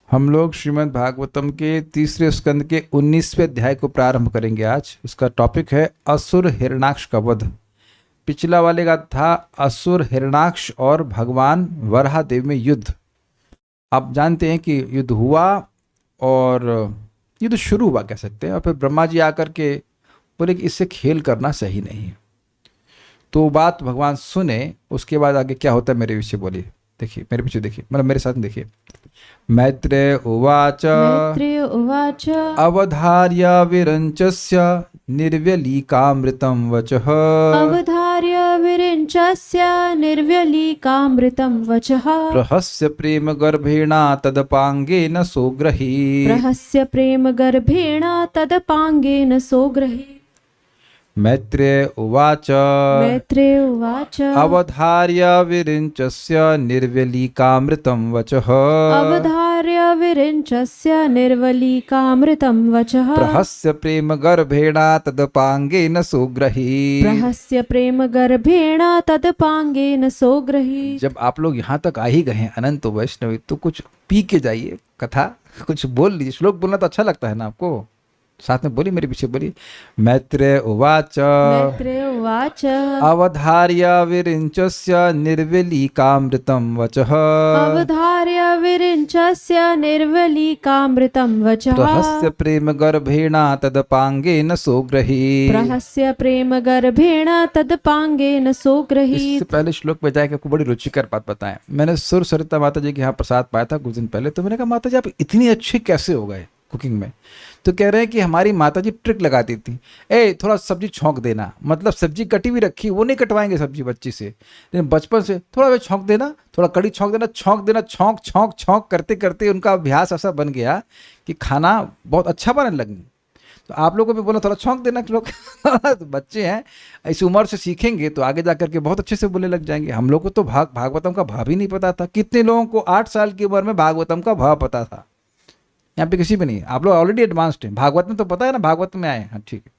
हम लोग श्रीमद् भागवतम के तीसरे स्कंद के 19वें अध्याय को प्रारंभ करेंगे आज। इसका टॉपिक है असुर हिरण्याक्ष का वध। पिछला वाले का था असुर हिरण्याक्ष और भगवान वराहदेव में युद्ध। आप जानते हैं कि युद्ध हुआ और युद्ध शुरू हुआ कह सकते हैं, और फिर ब्रह्मा जी आकर के बोले कि इससे खेल करना सही नहीं है। तो बात भगवान सुने, उसके बाद आगे क्या होता है मेरे पीछे बोलिए, देखिए मेरे पीछे देखिए, मतलब मेरे साथ देखिए। मैत्रेय उवाच मैत्रेय उवाच अवधार्य विरञ्चस्य निर्व्यलीकामृतं वचः अवधार्य विरिञ्चस्य निर्व्यलीकामृतं वचः प्रहस्य प्रेम गर्भेणा तदपांगेन सोग्रही। प्रहस्य प्रेम गर्भेण तदपांगेन सोग्रही। मैत्रेय उवाच मैत्रेय उवाच अवधार्य विरिञ्चस्य निर्व्यलीकामृतं वचः अवधार्य विरिञ्चस्य निर्वलीकामृतं वचः प्रहस्य प्रेम गर्भेणा तदपांगेन सोग्रही। प्रहस्य प्रेम गर्भेण तदपांगेन सोग्रही। जब आप लोग यहाँ तक आ ही गए हैं अनंत वैष्णवी, तो कुछ पी के जाइए, कथा कुछ बोल लीजिए। श्लोक बोलना तो अच्छा लगता है ना आपको, साथ में बोली, मेरे पीछे बोली। मैत्रेय उवाच मैत्रेय उवाच अवधार्य विरिञ्चस्य निर्व्यलीकामृतं वचः अवधार्य विरिञ्चस्य निर्वलीकामृतं वचः प्रहस्य प्रेम गर्भेणा तदपांगेन सोग्रही। प्रहस्य प्रेम गर्भेण तदपांगेन सोग्रही। इससे पहले श्लोक में जाके आपको बड़ी रुचिकर बात बताएं। मैंने सुर सरिता माता जी के यहाँ प्रसाद पाया था कुछ दिन पहले, तो मैंने कहा माता जी आप इतनी अच्छी कैसे हो गए कुकिंग में? तो कह रहे हैं कि हमारी माता जी ट्रिक लगाती थी, ए थोड़ा सब्जी छौंक देना, मतलब सब्जी कटी हुई रखी वो नहीं कटवाएंगे सब्जी बच्ची से, लेकिन बचपन से थोड़ा वे छौंक देना, थोड़ा कड़ी छौंक देना, छौंक देना, छौंक छौंक छौंक करते करते उनका अभ्यास ऐसा बन गया कि खाना बहुत अच्छा बनने लगी। तो आप लोगों को भी बोला थोड़ा छौंक देना लोग तो बच्चे हैं, इस उम्र से सीखेंगे तो आगे जाकर के बहुत अच्छे से बोलने लग जाएंगे। हम लोग को तो भागवतम का भाव ही नहीं पता था। कितने लोगों को 8 साल की उम्र में भागवतम का भाव पता था? यहाँ पे किसी भी नहीं। आप लोग ऑलरेडी एडवांस्ड हैं, भागवत में तो पता है ना, भागवत में आए हैं, हाँ ठीक है।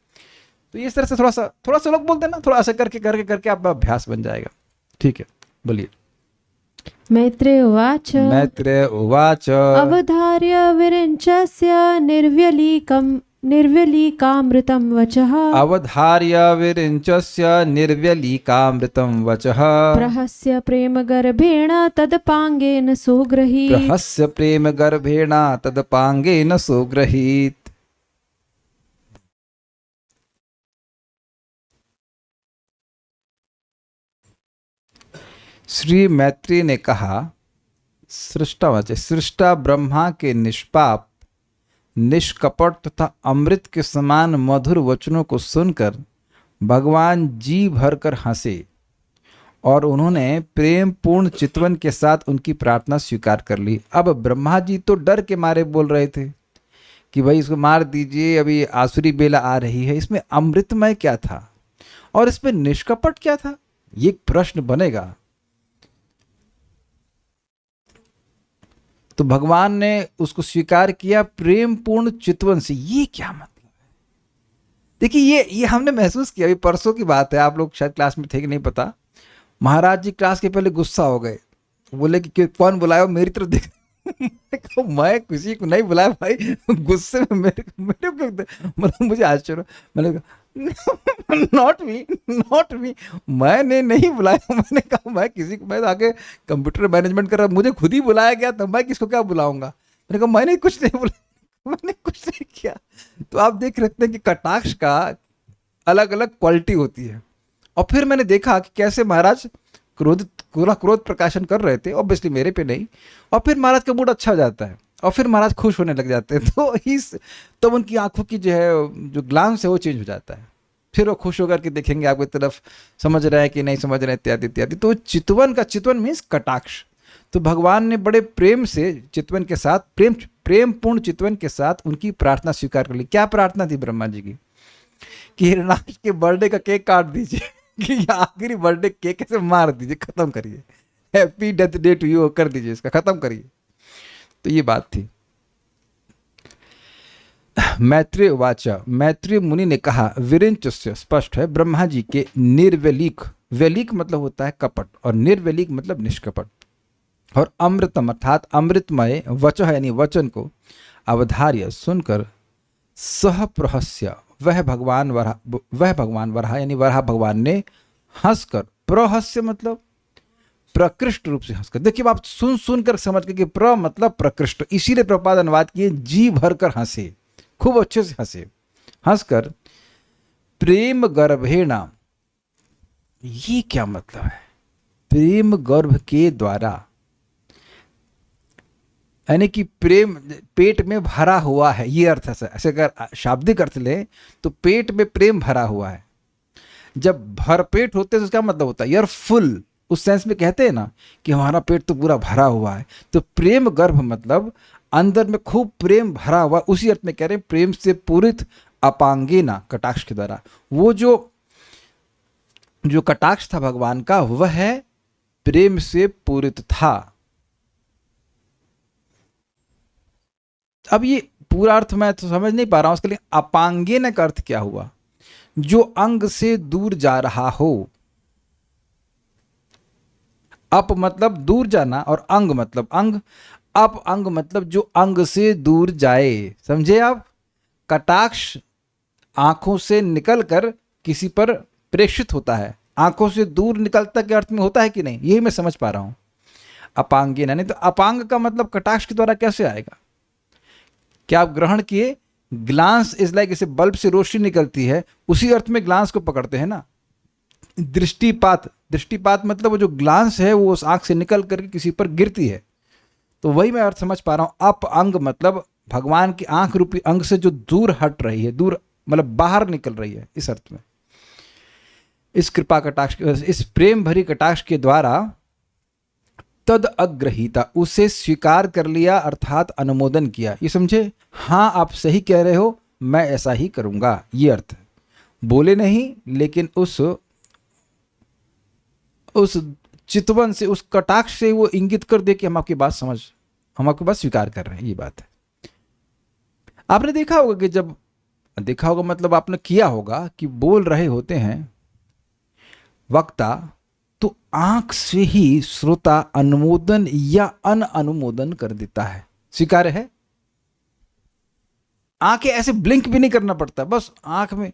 तो इस तरह से थोड़ा सा लोग बोलते हैं ना, थोड़ा ऐसा करके करके करके आपका अभ्यास बन जाएगा। ठीक है, बोलिए। मैत्रेय उवाच मैत्रेय उवाच अवधार्य विरिञ्चस्य निर्व्यलीकामृतं वचः अवधार्य विरिञ्चस्य निर्व्यलीकामृतं वचः प्रहस्य प्रेम गर्भेण तदपांगेन सोग्रही। प्रहस्य प्रेम गर्भेण तदपांगेन सोग्रहीत। श्री मैत्री ने कहा, सृष्टा ब्रह्मा के निष्पाप, निष्कपट तथा अमृत के समान मधुर वचनों को सुनकर भगवान जी भरकर हंसे और उन्होंने प्रेम पूर्ण चितवन के साथ उनकी प्रार्थना स्वीकार कर ली। अब ब्रह्मा जी तो डर के मारे बोल रहे थे कि भाई इसको मार दीजिए, अभी आसुरी बेला आ रही है। इसमें अमृतमय क्या था और इसमें निष्कपट क्या था, ये एक प्रश्न बनेगा। तो भगवान ने उसको स्वीकार किया प्रेम पूर्ण चितवन से। ये क्या मतलब है? देखिए ये हमने महसूस किया, अभी परसों की बात है, आप लोग शायद क्लास में थे कि नहीं पता। महाराज जी क्लास के पहले गुस्सा हो गए, बोले कि कौन बुलाया, मेरी तरफ देख मैं किसी को नहीं बुलाया भाई। गुस्से में मेरे को मतलब मुझे आश्चर्य, मैंने कहा नॉट मी, मैंने नहीं बुलाया। मैंने कहा मैं किसी को, मैं आगे कंप्यूटर मैनेजमेंट कर रहा, मुझे खुद ही बुलाया गया, तो मैं किसको क्या बुलाऊंगा? मैंने कहा मैंने कुछ नहीं बुलाया, मैंने कुछ नहीं किया। तो आप देख सकते हैं कि कटाक्ष का अलग अलग क्वालिटी होती है। और फिर मैंने देखा कि कैसे महाराज क्रोध प्रकाशन कर रहे थे, ऑब्वियसली मेरे पे नहीं, और फिर महाराज का मूड अच्छा हो जाता है और फिर महाराज खुश होने लग जाते हैं। तो उनकी आंखों की जो ग्लांस है वो चेंज हो जाता है। फिर वो खुश होकर के देखेंगे आपकी तरफ, समझ रहे हैं कि नहीं समझ रहे हैं, इत्यादि इत्यादि। तो चितवन मीन्स कटाक्ष। तो भगवान ने बड़े प्रेम से चितवन के साथ, प्रेम पूर्ण चितवन के साथ उनकी प्रार्थना स्वीकार कर ली। क्या प्रार्थना थी ब्रह्मा जी की? कि हिरण्याक्ष के बर्थडे का केक काट दीजिए, कि आखिरी बर्थडे केक कैसे मार दीजिए, खत्म करिए, happy death day to you कर दीजिए, इसका खत्म करिए। तो ये बात थी। मैत्रेय उवाच, मैत्रेय मुनि ने कहा, विरिञ्चस्य स्पष्ट है ब्रह्मा जी के निर्व्यलीक, व्यलीक मतलब होता है कपट और निर्व्यलीक मतलब निष्कपट। और अमृतम अर्थात अमृतमय वचः यानी वचन को अवधार्य सुनकर सह प्रहस्य वह भगवान वराह यानी वराह भगवान ने हंसकर, प्रहस्य मतलब प्रकृष्ट रूप से हंसकर। देखिए आप सुन कर समझ के कि प्र मतलब प्रकृष्ट, इसीलिए प्रपाद अनुवाद किए जी भर कर हंसे, खूब अच्छे से हंसे, हंसकर प्रेम गर्भेणा। ये क्या मतलब है? प्रेम गर्भ के द्वारा यानी कि प्रेम पेट में भरा हुआ है, ये अर्थ है। ऐसे अगर शाब्दिक अर्थ ले तो पेट में प्रेम भरा हुआ है। जब भर पेट होते हैं तो उसका मतलब होता है यार फुल, उस सेंस में कहते हैं ना कि हमारा पेट तो पूरा भरा हुआ है। तो प्रेम गर्भ मतलब अंदर में खूब प्रेम भरा हुआ, उसी अर्थ में कह रहे हैं प्रेम से पूरित अपांगेना, कटाक्ष के द्वारा। वो जो कटाक्ष था भगवान का वह प्रेम से पूरित था। अब ये पूरा अर्थ मैं तो समझ नहीं पा रहा हूं, उसके लिए अपांगेन का अर्थ क्या हुआ? जो अंग से दूर जा रहा हो। अप मतलब दूर जाना और अंग मतलब अंग। अप अंग मतलब जो अंग से दूर जाए, समझे आप? कटाक्ष आंखों से निकलकर किसी पर प्रेषित होता है, आंखों से दूर निकलता के अर्थ में होता है कि नहीं, यही मैं समझ पा रहा हूं। अपांगेन नहीं तो अपांग का मतलब कटाक्ष के द्वारा कैसे आएगा? क्या आप ग्रहण किए? ग्लांस इज लाइक, इसे बल्ब से रोशनी निकलती है, उसी अर्थ में ग्लांस को पकड़ते हैं ना। दृष्टिपात, दृष्टिपात मतलब वो जो ग्लांस है वो उस आंख से निकल करके किसी पर गिरती है, तो वही मैं अर्थ समझ पा रहा हूं। अप अंग मतलब भगवान की आंख रूपी अंग से जो दूर हट रही है, दूर मतलब बाहर निकल रही है, इस अर्थ में। इस कृपा कटाक्ष, इस प्रेम भरी कटाक्ष के द्वारा तद अग्रहीता, उसे स्वीकार कर लिया अर्थात अनुमोदन किया। ये समझे? हाँ आप सही कह रहे हो, मैं ऐसा ही करूंगा, ये अर्थ है। बोले नहीं, लेकिन उस चितवन से, उस कटाक्ष से वो इंगित कर दे कि हम आपकी बात हम आपकी बात स्वीकार कर रहे हैं, ये बात है। आपने देखा होगा कि जब देखा होगा मतलब आपने किया होगा कि बोल रहे होते हैं वक्ता, तो आंख से ही श्रोता अनुमोदन या अनुमोदन कर देता है। स्वीकार्य है? आंखें ऐसे ब्लिंक भी नहीं करना पड़ता, बस आंख में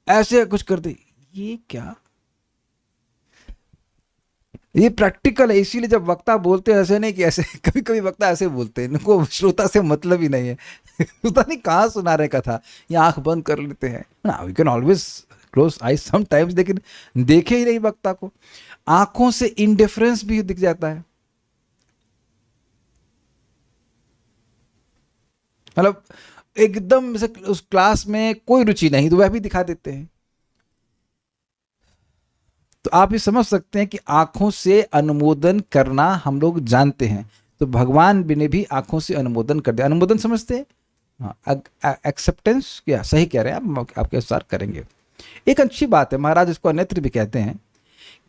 ऐसे कुछ कर दे। ये क्या? ये प्रैक्टिकल है। इसीलिए जब वक्ता बोलते हैं ऐसे नहीं कि ऐसे, कभी कभी वक्ता ऐसे बोलते हैं, इनको श्रोता से मतलब ही नहीं है। पता नहीं कहाँ सुनाने का था, ये आंख बंद कर लेते हैं ना। We can always close I sometimes, लेकिन देखे ही नहीं वक्ता को। आंखों से इंडिफरेंस भी दिख जाता है, मतलब एकदम से उस क्लास में कोई रुचि नहीं तो वह भी दिखा देते हैं। तो आप ये समझ सकते हैं कि आंखों से अनुमोदन करना हम लोग जानते हैं, तो भगवान भी ने भी आंखों से अनुमोदन कर दिया। अनुमोदन समझते हैं? हाँ, एक्सेप्टेंस, क्या सही कह रहे हैं आप, आपके अनुसार करेंगे। एक अच्छी बात है, महाराज इसको अन्यत्र भी कहते हैं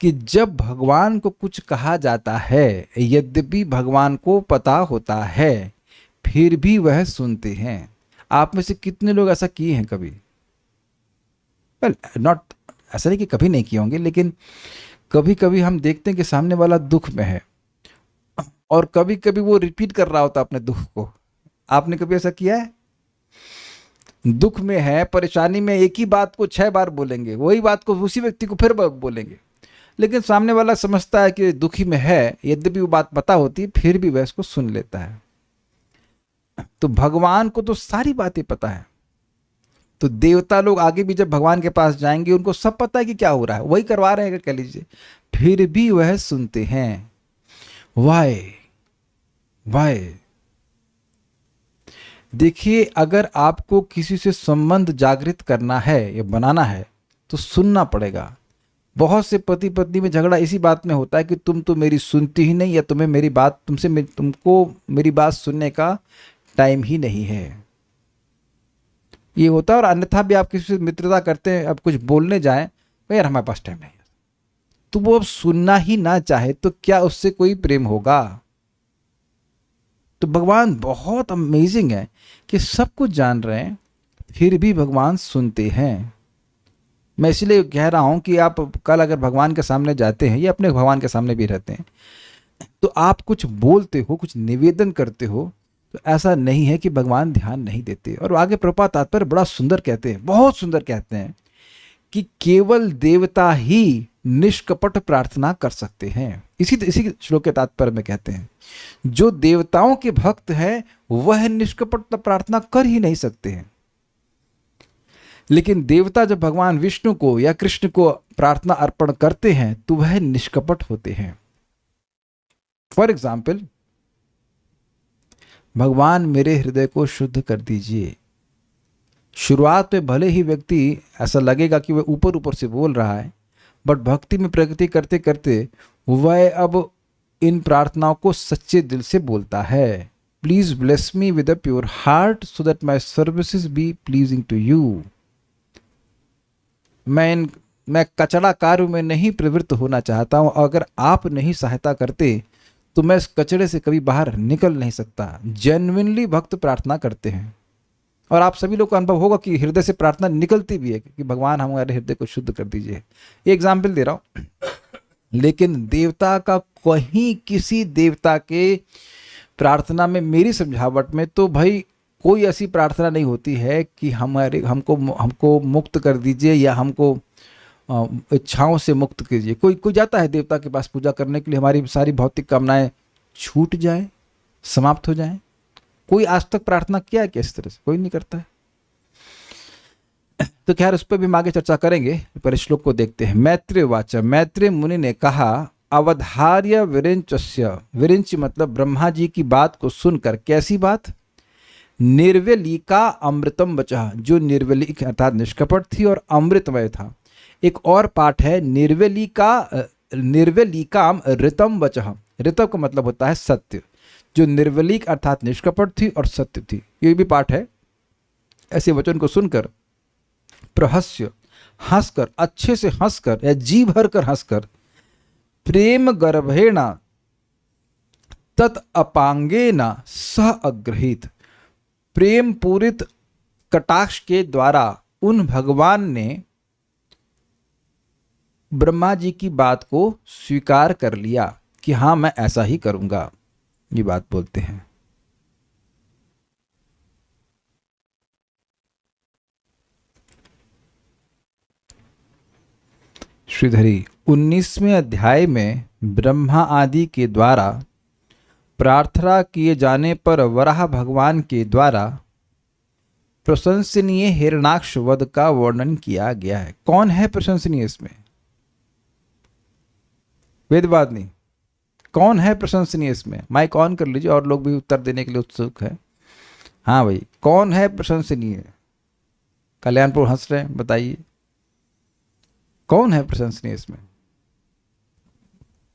कि जब भगवान को कुछ कहा जाता है, यद्यपि भगवान को पता होता है, फिर भी वह सुनते हैं। आप में से कितने लोग ऐसा किए हैं कभी? वेल नॉट, ऐसा नहीं कि कभी नहीं किए होंगे, लेकिन कभी कभी हम देखते हैं कि सामने वाला दुख में है और कभी कभी वो रिपीट कर रहा होता अपने दुख को। आपने कभी ऐसा किया है? दुख में है, परेशानी में, एक ही बात को 6 बार बोलेंगे, वही बात को उसी व्यक्ति को फिर बोलेंगे, लेकिन सामने वाला समझता है कि दुखी में है, यद्यपि वो बात पता होती है, फिर भी वह इसको सुन लेता है। तो भगवान को तो सारी बातें पता है, तो देवता लोग आगे भी जब भगवान के पास जाएंगे उनको सब पता है कि क्या हो रहा है, वही करवा रहे हैं कह लीजिए, फिर भी वह सुनते हैं। वाई? देखिए, अगर आपको किसी से संबंध जागृत करना है या बनाना है तो सुनना पड़ेगा। बहुत से पति पत्नी में झगड़ा इसी बात में होता है कि तुम तो मेरी सुनती ही नहीं, या तुम्हें मेरी बात तुमको मेरी बात सुनने का टाइम ही नहीं है, ये होता है। और अन्यथा भी आप किसी से मित्रता करते हैं, अब कुछ बोलने जाएं तो यार हमारे पास टाइम नहीं है, तो वो अब सुनना ही ना चाहे तो क्या उससे कोई प्रेम होगा? तो भगवान बहुत अमेजिंग है कि सब कुछ जान रहे हैं फिर भी भगवान सुनते हैं। मैं इसलिए कह रहा हूं कि आप कल अगर भगवान के सामने जाते हैं या अपने भगवान के सामने भी रहते हैं, तो आप कुछ बोलते हो, कुछ निवेदन करते हो, तो ऐसा नहीं है कि भगवान ध्यान नहीं देते। और आगे प्रभुपाद तात्पर्य बड़ा सुंदर कहते हैं, बहुत सुंदर कहते हैं कि केवल देवता ही निष्कपट प्रार्थना कर सकते हैं। इसी श्लोक के तात्पर्य में कहते हैं जो देवताओं के भक्त हैं वह निष्कपट प्रार्थना कर ही नहीं सकते हैं। लेकिन देवता जब भगवान विष्णु को या कृष्ण को प्रार्थना अर्पण करते हैं तो वह निष्कपट होते हैं। फॉर एग्जाम्पल, भगवान मेरे हृदय को शुद्ध कर दीजिए। शुरुआत में भले ही व्यक्ति ऐसा लगेगा कि वह ऊपर ऊपर से बोल रहा है, बट भक्ति में प्रगति करते करते वह अब इन प्रार्थनाओं को सच्चे दिल से बोलता है। Please bless me with a pure heart so that my services be pleasing to you. मैं कचड़ा कार्य में नहीं प्रवृत्त होना चाहता हूं। अगर आप नहीं सहायता करते तो मैं इस कचड़े से कभी बाहर निकल नहीं सकता। जेन्युइनली भक्त प्रार्थना करते हैं और आप सभी लोग को अनुभव होगा कि हृदय से प्रार्थना निकलती भी है कि भगवान हमारे हृदय को शुद्ध कर दीजिए। ये एग्जाम्पल दे रहा हूं। लेकिन देवता का कहीं किसी देवता के प्रार्थना में, मेरी समझावट में तो भाई कोई ऐसी प्रार्थना नहीं होती है कि हमको मुक्त कर दीजिए या हमको इच्छाओं से मुक्त कीजिए। कोई जाता है देवता के पास पूजा करने के लिए हमारी सारी भौतिक कामनाएं छूट जाए, समाप्त हो जाएं। कोई आज तक प्रार्थना किया है क्या इस तरह से? कोई नहीं करता है। तो खैर उस पर भी हम आगे चर्चा करेंगे, पर श्लोक को देखते हैं। मैत्रेय वाच, मैत्रेय मुनि ने कहा, अवधार्य विरिंचस्य, विरिंच मतलब ब्रह्मा जी की बात को सुनकर। कैसी बात? निर्वलिका अमृतम वचः, जो निर्वलिक अर्थात निष्कपट थी और अमृतमय था। एक और पाठ है निर्वलिकाम ऋतम वचः, ऋतम का मतलब होता है सत्य। जो निर्वलिक अर्थात निष्कपट थी और सत्य थी, ये भी पाठ है। ऐसे वचन को सुनकर प्रहस्य, हंसकर, अच्छे से हंसकर या जी भर कर हंसकर, प्रेम गर्भेण तत् अपांगेन सह अग्रहित, प्रेम पूरित कटाक्ष के द्वारा उन भगवान ने ब्रह्मा जी की बात को स्वीकार कर लिया कि हाँ मैं ऐसा ही करूंगा। ये बात बोलते हैं। श्रीधरी 19वें अध्याय में ब्रह्मा आदि के द्वारा प्रार्थना किए जाने पर वराह भगवान के द्वारा प्रशंसनीय हिरणाक्ष वध का वर्णन किया गया है। कौन है प्रशंसनीय इसमें? वेदवादिनी। कौन है प्रशंसनीय इसमें? माइक ऑन कर लीजिए और लोग भी उत्तर देने के लिए उत्सुक है। हाँ भाई, कौन है प्रशंसनीय? कल्याणपुर हंस रहे हैं, बताइए कौन है प्रशंसनीय इसमें?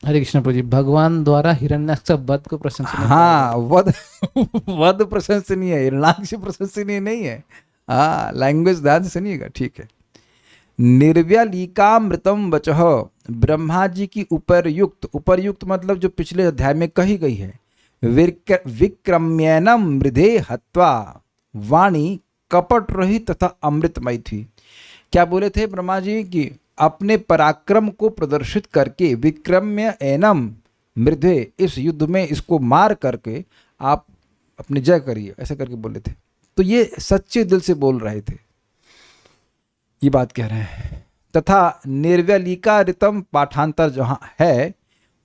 हरे कृष्ण प्रभु जी, भगवान द्वारा हिरण्याक्ष वध को प्रशंसनीय। हाँ, वध प्रशंसनीय है, हिरण्याक्ष प्रशंसनीय नहीं है। हाँ, लैंग्वेज ध्यान से सुनिएगा, ठीक है। निर्व्यालिकामृतम वचः, ब्रह्मा जी की उपर्युक्त मतलब जो पिछले अध्याय में कही गई है। विक्रम्यनम मृधे हत्वा, वाणी कपट रहित तथा अमृतमय थी। क्या बोले थे ब्रह्मा जी की? अपने पराक्रम को प्रदर्शित करके, विक्रम्य एनम मृधे, इस युद्ध में इसको मार करके आप अपने जय करिए, ऐसा करके बोले थे। तो ये सच्चे दिल से बोल रहे थे, ये बात कह रहे हैं। तथा निर्व्यलिका ऋतम पाठांतर जहाँ है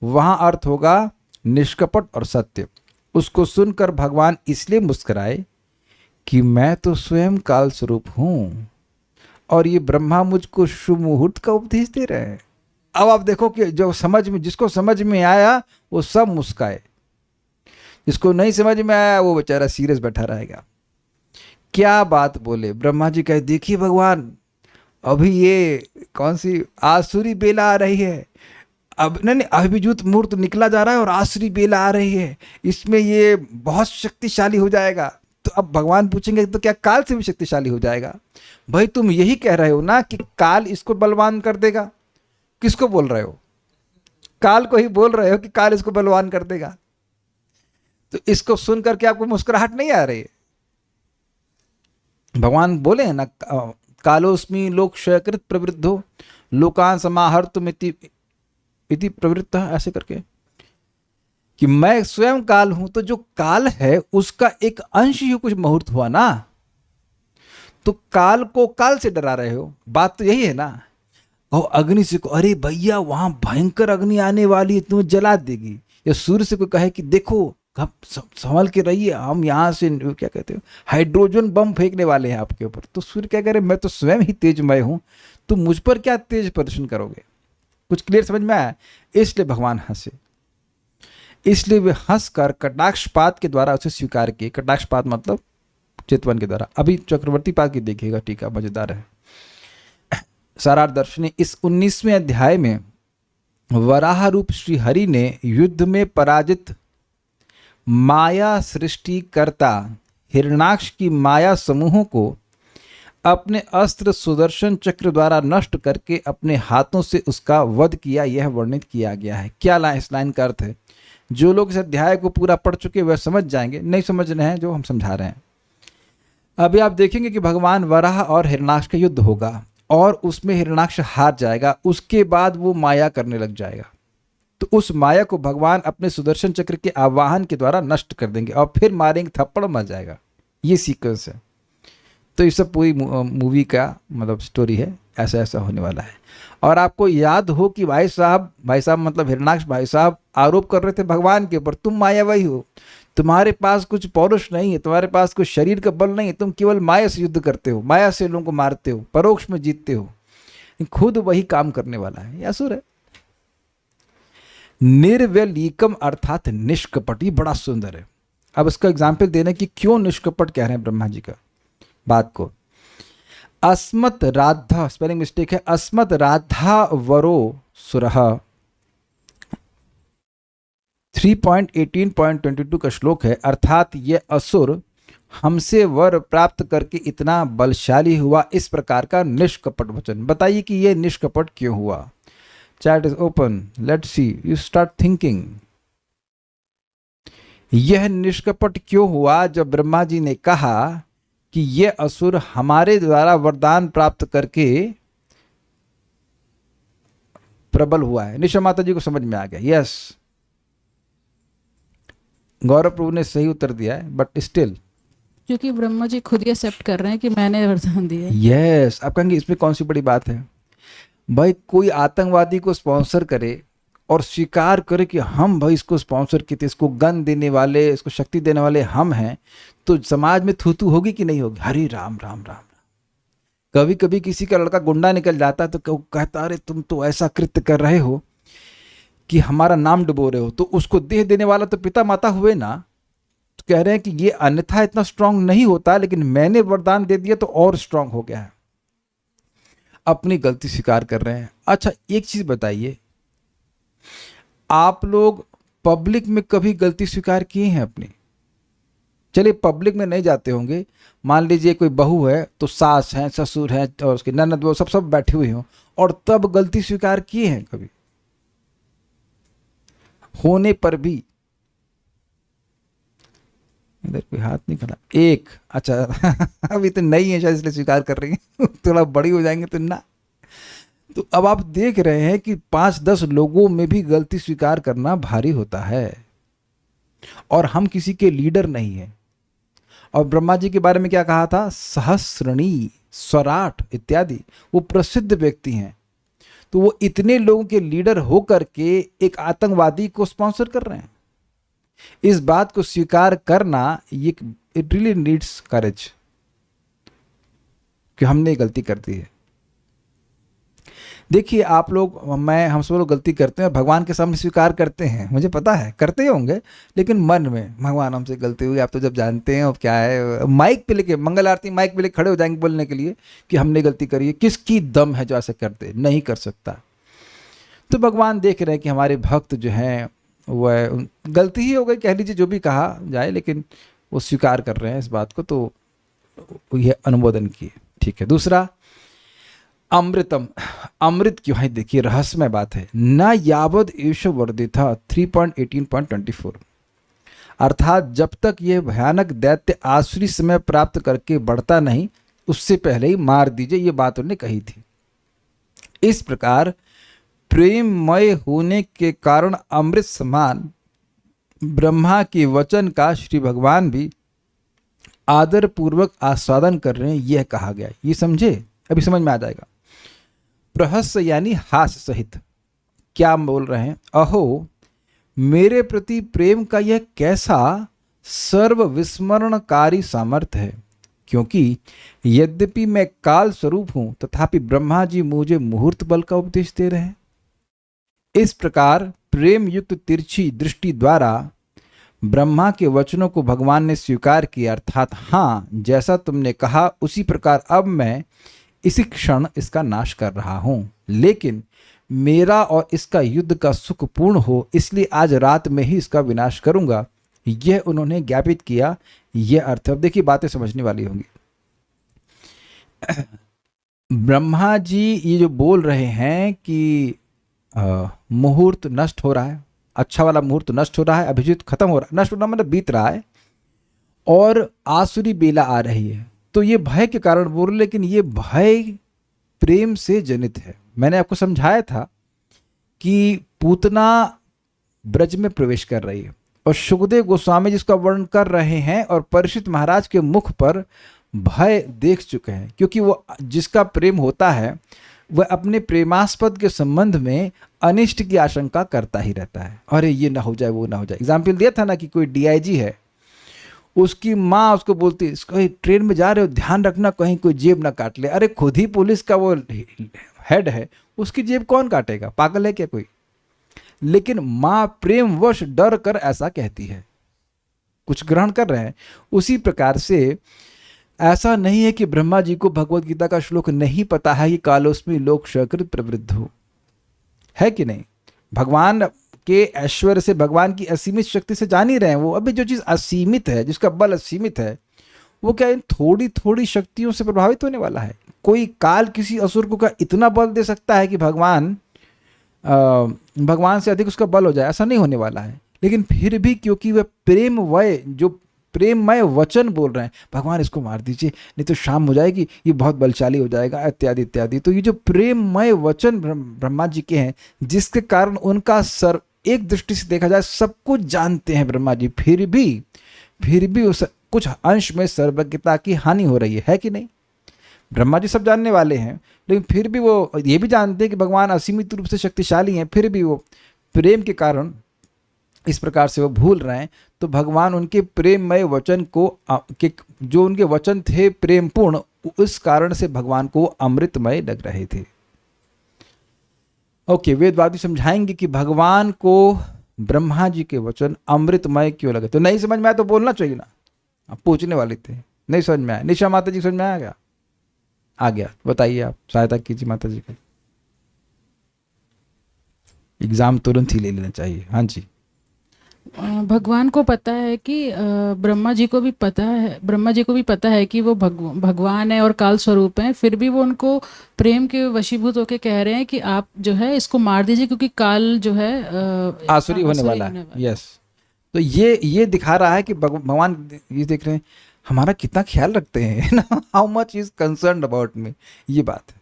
वहाँ अर्थ होगा निष्कपट और सत्य। उसको सुनकर भगवान इसलिए मुस्कुराए कि मैं तो स्वयं काल स्वरूप हूँ और ये ब्रह्मा मुझको शुभ मुहूर्त का उपदेश दे रहे हैं। अब आप देखो कि जिसको समझ में आया वो सब मुस्काए, जिसको नहीं समझ में आया वो बेचारा सीरियस बैठा रहेगा। क्या बात बोले ब्रह्मा जी? कहे देखिए भगवान, अभी ये कौन सी आसुरी बेला आ रही है, अब नहीं अभिजुत मूर्त निकला जा रहा है और आसुरी बेला आ रही है, इसमें ये बहुत शक्तिशाली हो जाएगा। तो अब भगवान पूछेंगे तो क्या काल से भी शक्तिशाली हो जाएगा? भाई तुम यही कह रहे हो ना कि काल इसको बलवान कर देगा। किसको बोल रहे हो? काल को ही बोल रहे हो कि काल इसको बलवान कर देगा। तो इसको सुन करके आपको मुस्कुराहट नहीं आ रही है? भगवान बोले हैं ना, कालोस्मि लोक क्षयकृत प्रवृद्धो लोकान समाहर्तुमिति प्रवृत्त, ऐसे करके। कि मैं स्वयं काल हूं, तो जो काल है उसका एक अंश ही कुछ मुहूर्त हुआ ना। तो काल को काल से डरा रहे हो, बात तो यही है ना। और अग्नि से को, अरे भैया वहां भयंकर अग्नि आने वाली है, तुम्हें जला देगी। या सूर्य से कोई कहे कि देखो आप संभल के रहिए, हम यहाँ से क्या कहते हो हाइड्रोजन बम फेंकने वाले हैं आपके ऊपर, तो सूर्य क्या करे, मैं तो स्वयं ही तेजमय हूं, तुम मुझ पर क्या तेज प्रदर्शन करोगे। कुछ क्लियर समझ में आया। इसलिए भगवान हंसे, इसलिए वे हंसकर कटाक्षपात के द्वारा उसे स्वीकार किए। कटाक्षपात मतलब चितवन के द्वारा। अभी चक्रवर्ती पाद की देखिएगा, टीका मजेदार है। सारार्थ दर्शनी इस 19वें अध्याय में वराह रूप श्री हरि ने युद्ध में पराजित माया सृष्टिकर्ता हिरणाक्ष की माया समूहों को अपने अस्त्र सुदर्शन चक्र द्वारा नष्ट करके अपने हाथों से उसका वध किया, यह वर्णित किया गया है। क्या इस लाइन का अर्थ है? जो लोग इस अध्याय को पूरा पढ़ चुके वह समझ जाएंगे, नहीं समझ रहे हैं जो हम समझा रहे हैं। अभी आप देखेंगे कि भगवान वराह और हिरणाक्ष का युद्ध होगा और उसमें हिरणाक्ष हार जाएगा, उसके बाद वो माया करने लग जाएगा। तो उस माया को भगवान अपने सुदर्शन चक्र के आवाहन के द्वारा नष्ट कर देंगे और फिर मारेंगे, थप्पड़ मर जाएगा। ये सीक्वेंस है। तो ये सब पूरी मूवी का मतलब स्टोरी है, ऐसा ऐसा होने वाला है। और आपको याद हो कि भाई साहब मतलब हिरणाक्ष भाई साहब आरोप कर रहे थे भगवान के ऊपर, तुम मायावी हो, तुम्हारे पास कुछ पौरुष नहीं है, तुम्हारे पास कुछ शरीर का बल नहीं है, तुम केवल माया से युद्ध करते हो, माया से लोगों को मारते हो, परोक्ष में जीतते हो। खुद वही काम करने वाला है, ये असुर है। निर्व्यलीकम अर्थात निष्कपट, ये बड़ा सुंदर है। अब इसका एग्जाम्पल देने की क्यों निष्कपट कह रहे हैं ब्रह्मा जी का बात को। अस्मत् राधा, स्पेलिंग मिस्टेक है, अस्मत् राधा वरो सुरः 3.18.22 का श्लोक है। अर्थात ये असुर हमसे वर प्राप्त करके इतना बलशाली हुआ, इस प्रकार का निष्कपट वचन। बताइए कि ये निष्कपट क्यों हुआ। Chat is open, let's see, you start thinking. यह निष्कपट क्यों हुआ जब ब्रह्मा जी ने कहा कि यह असुर हमारे द्वारा वरदान प्राप्त करके प्रबल हुआ है। निशा माता जी को समझ में आ गया। यस, गौरव प्रभु ने सही उत्तर दिया है, बट स्टिल क्योंकि ब्रह्मा जी खुद ही एक्सेप्ट कर रहे हैं कि मैंने वरदान दिया है। यस, आप कहेंगे इसमें कौन सी बड़ी बात है। भाई कोई आतंकवादी को स्पॉन्सर करे और स्वीकार करे कि हम भाई इसको स्पॉन्सर किए थे, इसको गन देने वाले, इसको शक्ति देने वाले हम हैं, तो समाज में थू थू होगी कि नहीं होगी। हरे राम राम राम। कभी कभी किसी का लड़का गुंडा निकल जाता है तो कहता अरे तुम तो ऐसा कृत्य कर रहे हो कि हमारा नाम डुबो रहे हो, तो उसको देह देने वाला तो पिता माता हुए ना। तो कह रहे हैं कि ये अन्यथा इतना स्ट्रांग नहीं होता, लेकिन मैंने वरदान दे दिया तो और स्ट्रांग हो गया है। अपनी गलती स्वीकार कर रहे हैं। अच्छा एक चीज बताइए, आप लोग पब्लिक में कभी गलती स्वीकार किए हैं अपनी? चलिए पब्लिक में नहीं जाते होंगे, मान लीजिए कोई बहू है तो सास हैं, ससुर हैं और उसके ननद वो सब बैठे हुए हों और तब गलती स्वीकार किए हैं कभी? होने पर भी इधर कोई हाथ नहीं खड़ा। एक, अच्छा अभी तो नहीं है शायद इसलिए स्वीकार कर रही हैं थोड़ा बड़ी हो जाएंगे तो ना। तो अब आप देख रहे हैं कि 5-10 लोगों में भी गलती स्वीकार करना भारी होता है, और हम किसी के लीडर नहीं हैं। और ब्रह्मा जी के बारे में क्या कहा था? सहस्रणी, स्वराट इत्यादि, वो प्रसिद्ध व्यक्ति हैं। तो वो इतने लोगों के लीडर होकर के एक आतंकवादी को स्पॉन्सर कर रहे हैं। इस बात को स्वीकार करना, ये इट रियली नीड्स करेज कि हमने गलती कर दी है। देखिए आप लोग, हम सब लोग गलती करते हैं, भगवान के सामने स्वीकार करते हैं, मुझे पता है करते ही होंगे, लेकिन मन में भगवान हमसे गलती हुई, आप तो जब जानते हैं अब क्या है, माइक पे लेके मंगल आरती माइक पे लेके खड़े हो जाएंगे बोलने के लिए कि हमने गलती करी है। किसकी दम है जो ऐसे करते? नहीं कर सकता। तो भगवान देख रहे हैं कि हमारे भक्त जो हैं वह गलती ही हो गई, कह लीजिए जो भी कहा जाए, लेकिन वो स्वीकार कर रहे हैं इस बात को, तो यह अनुमोदन किए। ठीक है। दूसरा, अमृतम, अमृत क्यों है? देखिए रहस्यमय बात है। न यावद ईश वर्धिता 3.18.24, अर्थात जब तक यह भयानक दैत्य आसुरी समय प्राप्त करके बढ़ता नहीं, उससे पहले ही मार दीजिए, ये बात उन्होंने कही थी। इस प्रकार प्रेममय होने के कारण अमृत समान ब्रह्मा के वचन का श्री भगवान भी आदर पूर्वक आस्वादन कर रहे हैं, यह कहा गया। ये समझे? अभी समझ में आ जाएगा। प्रहस्य यानी हास्य सहित। क्या बोल रहे हैं? अहो मेरे प्रति प्रेम का यह कैसा सर्व विस्मरणकारी सामर्थ्य है, क्योंकि यद्यपि मैं काल स्वरूप हूं तथापि ब्रह्मा जी मुझे मुहूर्त बल का उपदेश दे रहे हैं। इस प्रकार प्रेम युक्त तिरछी दृष्टि द्वारा ब्रह्मा के वचनों को भगवान ने स्वीकार किया, अर्थात हाँ जैसा तुमने कहा उसी प्रकार अब मैं इसी क्षण इसका नाश कर रहा हूं, लेकिन मेरा और इसका युद्ध का सुख पूर्ण हो इसलिए आज रात में ही इसका विनाश करूंगा, यह उन्होंने ज्ञापित किया। यह अर्थ, अब देखिए बातें समझने वाली होंगी। ब्रह्मा जी ये जो बोल रहे हैं कि मुहूर्त नष्ट हो रहा है, अच्छा वाला मुहूर्त नष्ट हो रहा है, अभिजीत खत्म हो रहा है, नष्ट होना मतलब बीत रहा है, और आसुरी बेला आ रही है, तो ये भय के कारण बोल रहे, लेकिन ये भय प्रेम से जनित है। मैंने आपको समझाया था कि पूतना ब्रज में प्रवेश कर रही है और सुखदेव गोस्वामी जिसका वर्णन कर रहे हैं और परीक्षित महाराज के मुख पर भय देख चुके हैं, क्योंकि वो जिसका प्रेम होता है वह अपने प्रेमास्पद के संबंध में अनिष्ट की आशंका करता ही रहता है। अरे ये ना हो जाए, वो ना हो जाए। एग्जाम्पल दिया था ना कि कोई डीआईजी है, उसकी माँ उसको बोलती है इसको ट्रेन में जा रहे हो ध्यान रखना कहीं कोई जेब ना काट ले। अरे खुद ही पुलिस का वो हेड है, उसकी जेब कौन काटेगा? पागल है क्या कोई? लेकिन माँ प्रेमवश डर कर ऐसा कहती है, कुछ ग्रहण कर रहे हैं। उसी प्रकार से ऐसा नहीं है कि ब्रह्मा जी को भगवत गीता का श्लोक नहीं पता है कि कालोस्मि लोक सकृत प्रवृद्ध हो, है कि नहीं? भगवान के ऐश्वर्य से, भगवान की असीमित शक्ति से जान ही रहे हैं वो। अभी जो चीज़ असीमित है, जिसका बल असीमित है, वो क्या इन थोड़ी थोड़ी शक्तियों से प्रभावित होने वाला है? कोई काल किसी असुर को क्या इतना बल दे सकता है कि भगवान से अधिक उसका बल हो जाए? ऐसा नहीं होने वाला है। लेकिन फिर भी क्योंकि वह प्रेममय, जो प्रेममय वचन बोल रहे हैं, भगवान इसको मार दीजिए नहीं तो शाम हो जाएगी, ये बहुत बलशाली हो जाएगा, इत्यादि इत्यादि। तो ये जो प्रेममय वचन ब्रह्मा जी के हैं, जिसके कारण उनका एक दृष्टि से देखा जाए सब कुछ जानते हैं ब्रह्मा जी, फिर भी उस कुछ अंश में सर्वज्ञता की हानि हो रही है कि नहीं? ब्रह्मा जी सब जानने वाले हैं, लेकिन फिर भी वो ये भी जानते हैं कि भगवान असीमित रूप से शक्तिशाली हैं, फिर भी वो प्रेम के कारण इस प्रकार से वो भूल रहे हैं। तो भगवान उनके प्रेममय वचन को, जो उनके वचन थे प्रेमपूर्ण, उस कारण से भगवान को अमृतमय लग रहे थे। ओके, वेदवादी समझाएंगे कि भगवान को ब्रह्मा जी के वचन अमृतमय क्यों लगे। तो नहीं समझ में आया तो बोलना चाहिए ना, आप पूछने वाले थे। नहीं समझ में आया? निशा माता जी समझ में आ गया? आ गया, बताइए, आप सहायता कीजिए माता जी का। एग्जाम तुरंत ही ले लेना चाहिए। हाँ जी। भगवान को पता है कि ब्रह्मा जी को भी पता है कि वो भगवान है और काल स्वरूप हैं, फिर भी वो उनको प्रेम के वशीभूत होकर कह रहे हैं कि आप जो है इसको मार दीजिए, क्योंकि काल जो है आसुरी होने वाला है। यस, तो ये दिखा रहा है कि भगवान ये देख रहे हैं हमारा कितना ख्याल रखते हैं ना, how much is concerned about me. ये बात है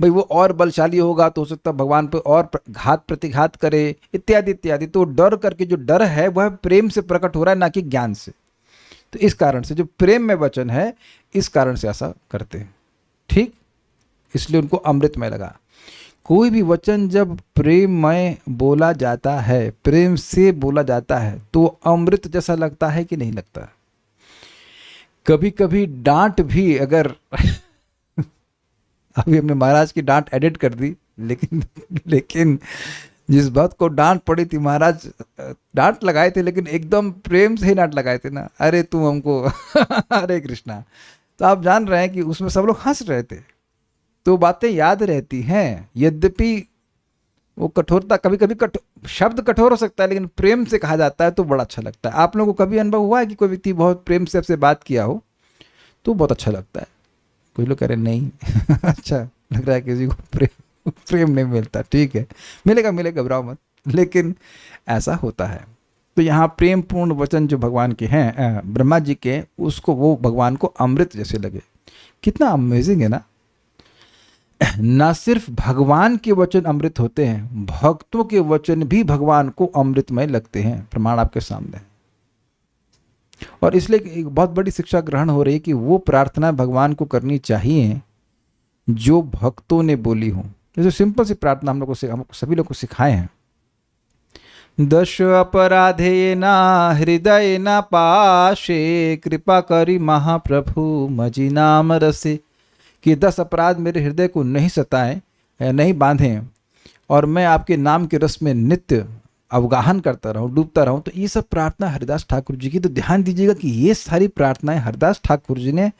भाई, वो और बलशाली होगा तो हो सकता है भगवान पे और घात प्रतिघात करे, इत्यादि इत्यादि। तो डर करके, जो डर है वह प्रेम से प्रकट हो रहा है, ना कि ज्ञान से। तो इस कारण से जो प्रेम में वचन है, इस कारण से ऐसा करते हैं, ठीक? इसलिए उनको अमृतमय लगा। कोई भी वचन जब प्रेममय बोला जाता है, प्रेम से बोला जाता है, तो अमृत जैसा लगता है कि नहीं लगता? कभी कभी डांट भी, अगर अभी हमने महाराज की डांट एडिट कर दी, लेकिन जिस बात को डांट पड़ी थी, महाराज डांट लगाए थे लेकिन एकदम प्रेम से ही डांट लगाए थे ना, अरे तुम हमको हरे कृष्णा। तो आप जान रहे हैं कि उसमें सब लोग हंस रहे थे, तो बातें याद रहती हैं। यद्यपि वो कठोरता, कभी कभी शब्द कठोर हो सकता है, लेकिन प्रेम से कहा जाता है तो बड़ा अच्छा लगता है। आप लोगों को कभी अनुभव हुआ है कि कोई व्यक्ति बहुत प्रेम से आपसे बात किया हो तो बहुत अच्छा लगता है? कुछ लोग कह रहे नहीं अच्छा लग रहा है, किसी को प्रेम नहीं मिलता। ठीक है, मिलेगा, घबराओ मत, लेकिन ऐसा होता है। तो यहाँ प्रेम पूर्ण वचन जो भगवान के हैं, ब्रह्मा जी के, उसको वो भगवान को अमृत जैसे लगे। कितना अमेजिंग है ना। न सिर्फ भगवान के वचन अमृत होते हैं, भक्तों के वचन भी भगवान को अमृतमय लगते हैं। प्रमाण आपके सामने है। और इसलिए एक बहुत बड़ी शिक्षा ग्रहण हो रही है कि वो प्रार्थना भगवान को करनी चाहिए जो भक्तों ने बोली हो। जैसे सिंपल सी प्रार्थना हम सभी लोग को सिखाए हैं, दश अपराधे ना हृदय ना पाशे, कृपा करी महाप्रभु मजी नाम रसे। कि 10 अपराध मेरे हृदय को नहीं सताएं, नहीं बांधें, और मैं आपके नाम के रस में नित्य अवगाहन करता रहूं, डूबता रहूं। तो ये सब प्रार्थना हरिदास ठाकुर जी की। तो ध्यान दीजिएगा कि ये सारी प्रार्थनाएं हरिदास ठाकुर जी ने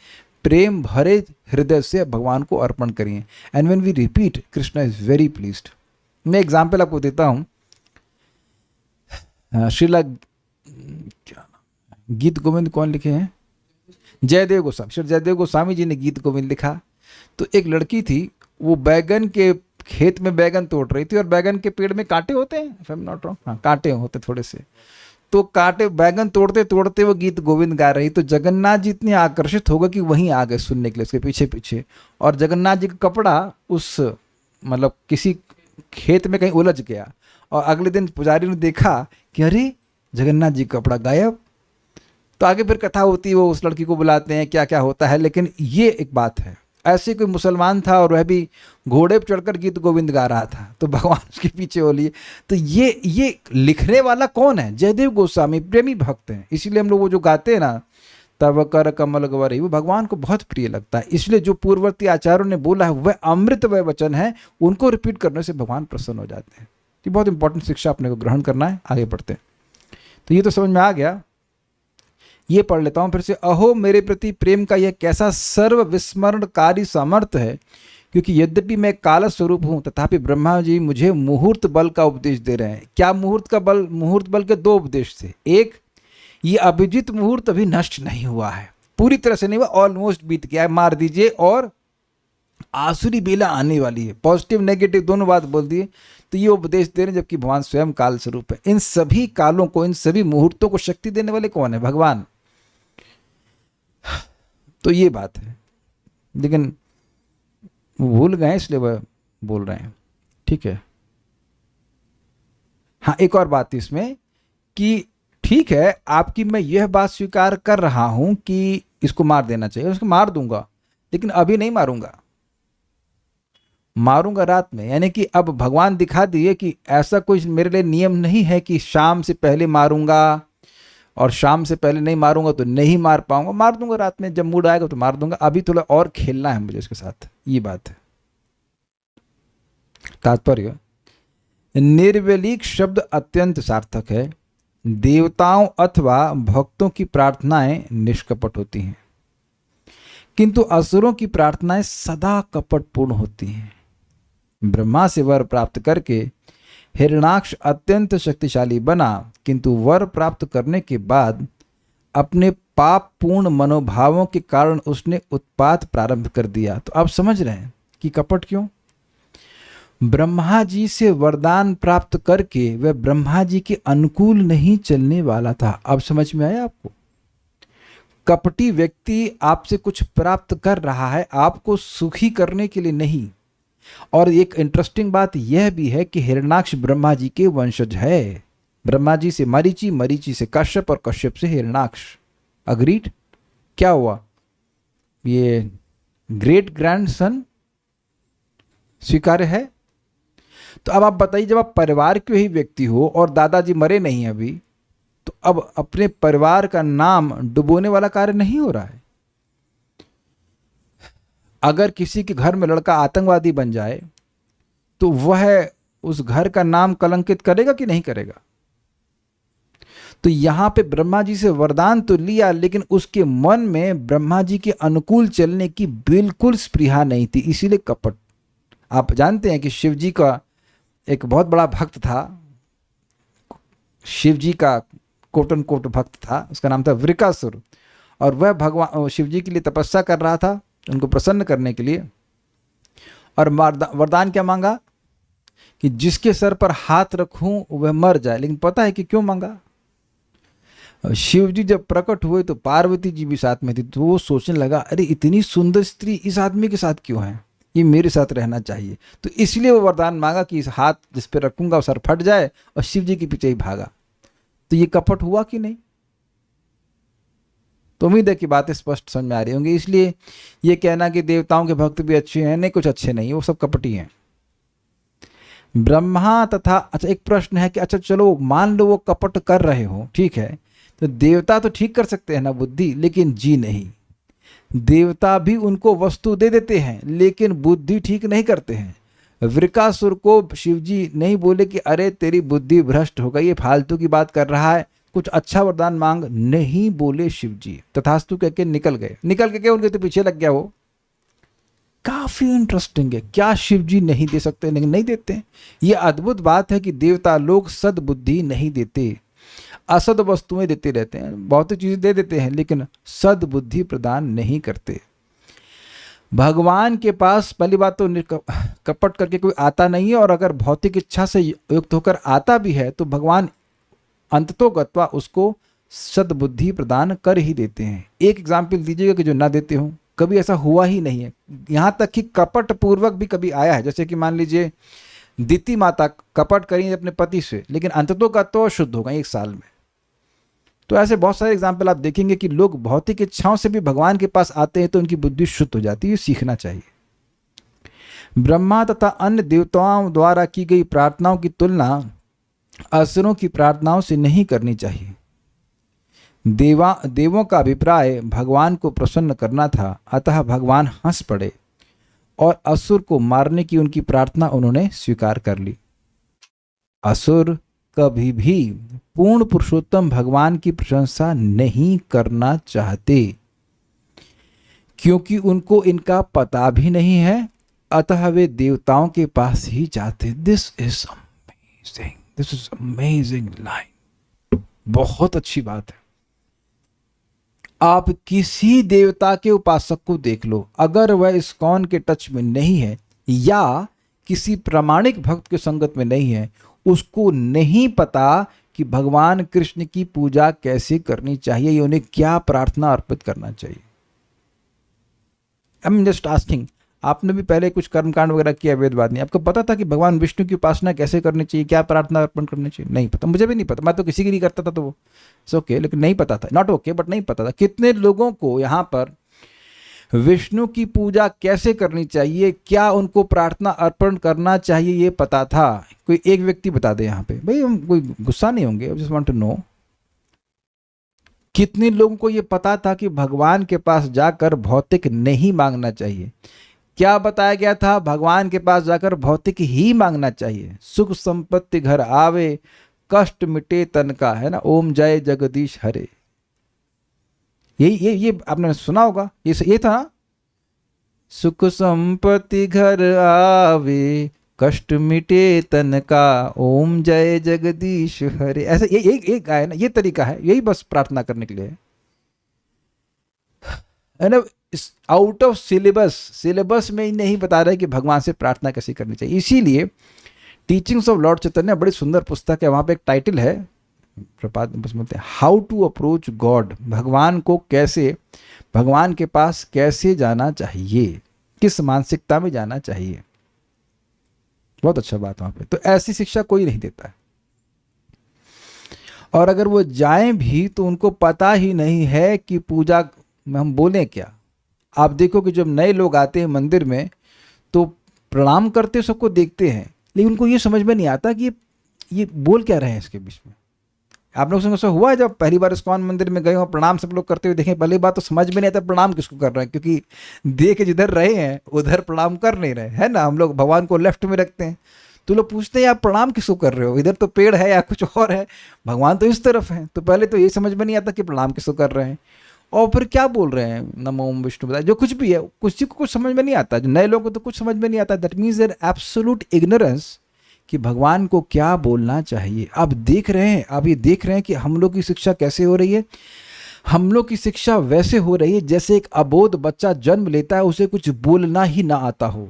प्रेम भरे हृदय से भगवान को अर्पण करी हैं। And when we repeat, Krishna is very pleased. मैं एग्जाम्पल आपको देता हूँ। श्रीला गीत गोविंद कौन लिखे हैं? जयदेव गोस्वामी। श्री जयदेव गोस्वामी जी ने गीत गोविंद लिखा। तो एक लड़की थी, वो बैगन के खेत में बैगन तोड़ रही थी, और बैगन के पेड़ में कांटे होते हैं, if I am not wrong, हाँ कांटे होते थोड़े से। तो कांटे बैगन तोड़ते तोड़ते वो गीत गोविंद गा रही। तो जगन्नाथ जी इतने आकर्षित हो गए कि वहीं आ गए सुनने के लिए, उसके पीछे पीछे। और जगन्नाथ जी का कपड़ा उस मतलब किसी खेत में कहीं उलझ गया, और अगले दिन पुजारी ने देखा कि अरे जगन्नाथ जी का कपड़ा गायब। तो आगे फिर कथा होती है, वो उस लड़की को बुलाते हैं, क्या क्या होता है। लेकिन ये एक बात है, ऐसे कोई मुसलमान था और वह भी घोड़े पर चढ़कर गीत गोविंद गा रहा था, तो भगवान उसके पीछे हो लिए। तो ये लिखने वाला कौन है? जयदेव गोस्वामी, प्रेमी भक्त हैं। इसीलिए हम लोग वो जो गाते हैं ना, तब कर कमल गवरी, वो भगवान को बहुत प्रिय लगता है। इसलिए जो पूर्ववर्ती आचार्यों ने बोला है वह अमृतमय वचन है, उनको रिपीट करने से भगवान प्रसन्न हो जाते हैं। ये बहुत इंपॉर्टेंट शिक्षा अपने को ग्रहण करना है। आगे बढ़ते हैं। तो ये तो समझ में आ गया। ये पढ़ लेता हूँ फिर से। अहो मेरे प्रति प्रेम का यह कैसा सर्व विस्मरणकारी सामर्थ्य है, क्योंकि यद्यपि मैं काल स्वरूप हूँ तथापि ब्रह्मा जी मुझे मुहूर्त बल का उपदेश दे रहे हैं। क्या मुहूर्त का बल? मुहूर्त बल के 2 उपदेश थे। एक, ये अभिजित मुहूर्त अभी नष्ट नहीं हुआ है, पूरी तरह से नहीं हुआ, ऑलमोस्ट बीत गया है, मार दीजिए। और आसुरी बेला आने वाली है। पॉजिटिव नेगेटिव दोनों बात बोल दिए। तो ये उपदेश दे रहे हैं, जबकि भगवान स्वयं काल स्वरूप है। इन सभी कालों को, इन सभी मुहूर्तों को शक्ति देने वाले कौन है? भगवान। तो ये बात है, लेकिन भूल गए इसलिए वह बोल रहे हैं। ठीक है। हाँ, एक और बात इसमें कि ठीक है, आपकी मैं यह बात स्वीकार कर रहा हूं कि इसको मार देना चाहिए, उसको मार दूंगा, लेकिन अभी नहीं मारूंगा, मारूंगा रात में। यानी कि अब भगवान दिखा दिए कि ऐसा कोई मेरे लिए नियम नहीं है कि शाम से पहले मारूंगा, और शाम से पहले नहीं मारूंगा तो नहीं मार पाऊंगा। मार दूंगा रात में, जब मूड आएगा तो मार दूंगा। अभी थोड़ा और खेलना है मुझे इसके साथ, ये बात है। तात्पर्य, निर्वेलिक शब्द अत्यंत सार्थक है। देवताओं अथवा भक्तों की प्रार्थनाएं निष्कपट होती हैं, किंतु असुरों की प्रार्थनाएं सदा कपटपूर्ण होती हैं। ब्रह्मा से वर प्राप्त करके हिरणाक्ष अत्यंत शक्तिशाली बना, किंतु वर प्राप्त करने के बाद अपने पाप पूर्ण मनोभावों के कारण उसने उत्पात प्रारंभ कर दिया। तो आप समझ रहे हैं कि कपट क्यों? ब्रह्मा जी से वरदान प्राप्त करके वह ब्रह्मा जी के अनुकूल नहीं चलने वाला था। अब समझ में आया आपको? कपटी व्यक्ति आपसे कुछ प्राप्त कर रहा है, आपको सुखी करने के लिए नहीं। और एक इंटरेस्टिंग बात यह भी है कि हिरणाक्ष ब्रह्मा जी के वंशज है। ब्रह्मा जी से मरीचि, मरीचि से कश्यप, और कश्यप से हिरणाक्ष। अग्रीड? क्या हुआ? ये ग्रेट ग्रैंडसन स्वीकार्य है? तो अब आप बताइए, जब आप परिवार के ही व्यक्ति हो और दादाजी मरे नहीं अभी, तो अब अपने परिवार का नाम डुबोने वाला कार्य नहीं हो रहा है। अगर किसी के घर में लड़का आतंकवादी बन जाए तो वह उस घर का नाम कलंकित करेगा कि नहीं करेगा? तो यहां पे ब्रह्मा जी से वरदान तो लिया, लेकिन उसके मन में ब्रह्मा जी के अनुकूल चलने की बिल्कुल स्पृहा नहीं थी, इसीलिए कपट। आप जानते हैं कि शिव जी का एक बहुत बड़ा भक्त था, शिव जी का कोट एंड कोट भक्त था, उसका नाम था वृकासुर। और वह भगवान शिव जी के लिए तपस्या कर रहा था, उनको प्रसन्न करने के लिए। और वरदान क्या मांगा? कि जिसके सर पर हाथ रखूं वह मर जाए। लेकिन पता है कि क्यों मांगा? शिव जी जब प्रकट हुए तो पार्वती जी भी साथ में थी, तो वो सोचने लगा, अरे इतनी सुंदर स्त्री इस आदमी के साथ क्यों है? ये मेरे साथ रहना चाहिए। तो इसलिए वो वरदान मांगा कि इस हाथ जिस पे रखूंगा वो सर फट जाए, और शिव जी के पीछे ही भागा। तो ये कपट हुआ कि नहीं? तो उम्मीद है कि बातें स्पष्ट समझ में आ रही होंगी। इसलिए ये कहना कि देवताओं के भक्त भी अच्छे हैं, नहीं, कुछ अच्छे नहीं, वो सब कपटी हैं। ब्रह्मा तथा, अच्छा एक प्रश्न है कि अच्छा चलो मान लो वो कपट कर रहे हो, ठीक है, तो देवता तो ठीक कर सकते हैं ना बुद्धि, लेकिन जी नहीं। देवता भी उनको वस्तु दे देते हैं लेकिन बुद्धि ठीक नहीं करते हैं। वृकासुर को शिवजी नहीं बोले कि अरे तेरी बुद्धि भ्रष्ट हो गई, ये फालतू की बात कर रहा है, कुछ अच्छा वरदान मांग, नहीं बोले शिवजी, तथास्तु कह के निकल गए। निकल के उनके तो पीछे लग गया वो। काफी इंटरेस्टिंग है, क्या शिवजी नहीं दे सकते? नहीं देते। ये अद्भुत बात है कि देवता लोग सद्बुद्धि नहीं देते, असद वस्तुएं देते रहते हैं, बहुत सी चीजें दे देते हैं लेकिन सद्बुद्धि प्रदान नहीं करते। भगवान के पास पहली बात तो कपट करके कोई आता नहीं है, और अगर भौतिक इच्छा से युक्त होकर आता भी है तो भगवान अंततोगत्वा उसको सद्बुद्धि प्रदान कर ही देते हैं। एक एग्जाम्पल दीजिएगा कि जो ना देते हो, कभी ऐसा हुआ ही नहीं है। यहाँ तक कि कपट पूर्वक भी कभी आया है, जैसे कि मान लीजिए दिति माता कपट करी अपने पति से, लेकिन अंततोगत्वा शुद्ध हो गई 1 साल में। तो ऐसे बहुत सारे एग्जाम्पल आप देखेंगे कि लोग भौतिक इच्छाओं से भी भगवान के पास आते हैं तो उनकी बुद्धि शुद्ध हो जाती है। सीखना चाहिए। ब्रह्मा तथा अन्य देवताओं द्वारा की गई प्रार्थनाओं की तुलना असुरों की प्रार्थनाओं से नहीं करनी चाहिए। देवों का अभिप्राय भगवान को प्रसन्न करना था, अतः भगवान हंस पड़े और असुर को मारने की उनकी प्रार्थना उन्होंने स्वीकार कर ली। असुर कभी भी पूर्ण पुरुषोत्तम भगवान की प्रशंसा नहीं करना चाहते, क्योंकि उनको इनका पता भी नहीं है, अतः वे देवताओं के पास ही जाते। दिस इज अमेजिंग लाइन, बहुत अच्छी बात है। आप किसी देवता के उपासक को देख लो, अगर वह इस्कॉन के टच में नहीं है या किसी प्रामाणिक भक्त के संगत में नहीं है, उसको नहीं पता कि भगवान कृष्ण की पूजा कैसे करनी चाहिए, उन्हें क्या प्रार्थना अर्पित करना चाहिए। आई एम जस्ट आस्किंग, आपने भी पहले कुछ कर्मकांड वगैरह किया वेदवाद नहीं, आपको पता था कि भगवान विष्णु की उपासना कैसे करनी चाहिए, क्या प्रार्थना अर्पण करनी चाहिए? नहीं पता, मुझे भी नहीं पता, मैं तो किसी की नहीं करता था, तो वो ओके, लेकिन नहीं पता था, नॉट ओके बट नहीं पता था। कितने लोगों को यहाँ पर विष्णु की पूजा कैसे करनी चाहिए, क्या उनको प्रार्थना अर्पण करना चाहिए, ये पता था? कोई एक व्यक्ति बता दे यहाँ पे, भाई हम कोई गुस्सा नहीं होंगे, जस्ट वांट टू नो। कितने लोगों को ये पता था कि भगवान के पास जाकर भौतिक नहीं मांगना चाहिए? क्या बताया गया था? भगवान के पास जाकर भौतिक ही मांगना चाहिए। सुख संपत्ति घर आवे, कष्ट मिटे तन का, है ना, ओम जय जगदीश हरे। ये आपने सुना होगा, ये था ना, सुख संपत्ति घर आवे, कष्ट मिटे तन का, ओम जय जगदीश हरे। ऐसे ये गाय ना, ये तरीका है, यही बस प्रार्थना करने के लिए है ना। आउट ऑफ सिलेबस में ही नहीं बता रहे कि भगवान से प्रार्थना कैसे करनी चाहिए। इसीलिए टीचिंग्स ऑफ लॉर्ड चैतन्य बड़ी सुंदर पुस्तक है, वहां पे एक टाइटल है, प्रपात बोलते हैं, हाउ टू अप्रोच गॉड, भगवान को कैसे, भगवान के पास कैसे जाना चाहिए, किस मानसिकता में जाना चाहिए। बहुत अच्छा बात वहां पे। तो ऐसी शिक्षा कोई नहीं देता है, और अगर वो जाएं भी तो उनको पता ही नहीं है कि पूजा में हम बोलें क्या। आप देखो कि जब नए लोग आते हैं मंदिर में तो प्रणाम करते सबको देखते हैं, लेकिन उनको ये समझ में नहीं आता कि ये बोल क्या रहे हैं इसके बीच में। आप लोगों से ऐसा हुआ है जब पहली बार इस्कॉन मंदिर में गए हो, प्रणाम सब लोग करते हुए देखें, पहली बात तो समझ में नहीं आता प्रणाम किसको कर रहे हैं, क्योंकि देख जिधर रहे हैं उधर प्रणाम कर नहीं रहे, है ना। हम लोग भगवान को लेफ्ट में रखते हैं, तो लोग पूछते हैं आप प्रणाम किसको कर रहे हो, इधर तो पेड़ है या कुछ और है, भगवान तो इस तरफ है। तो पहले तो ये समझ में नहीं आता कि प्रणाम किसको कर रहे हैं, और फिर क्या बोल रहे हैं, नमो ओम विष्णु बताए, जो कुछ भी है, किसी को कुछ समझ में नहीं आता। जो नए लोगों को तो कुछ समझ में नहीं आता। That means there absolute ignorance कि भगवान को क्या बोलना चाहिए। आप देख रहे हैं, आप ये देख रहे हैं कि हम लोग की शिक्षा कैसे हो रही है। हम लोग की शिक्षा वैसे हो रही है जैसे एक अबोध बच्चा जन्म लेता है, उसे कुछ बोलना ही ना आता हो।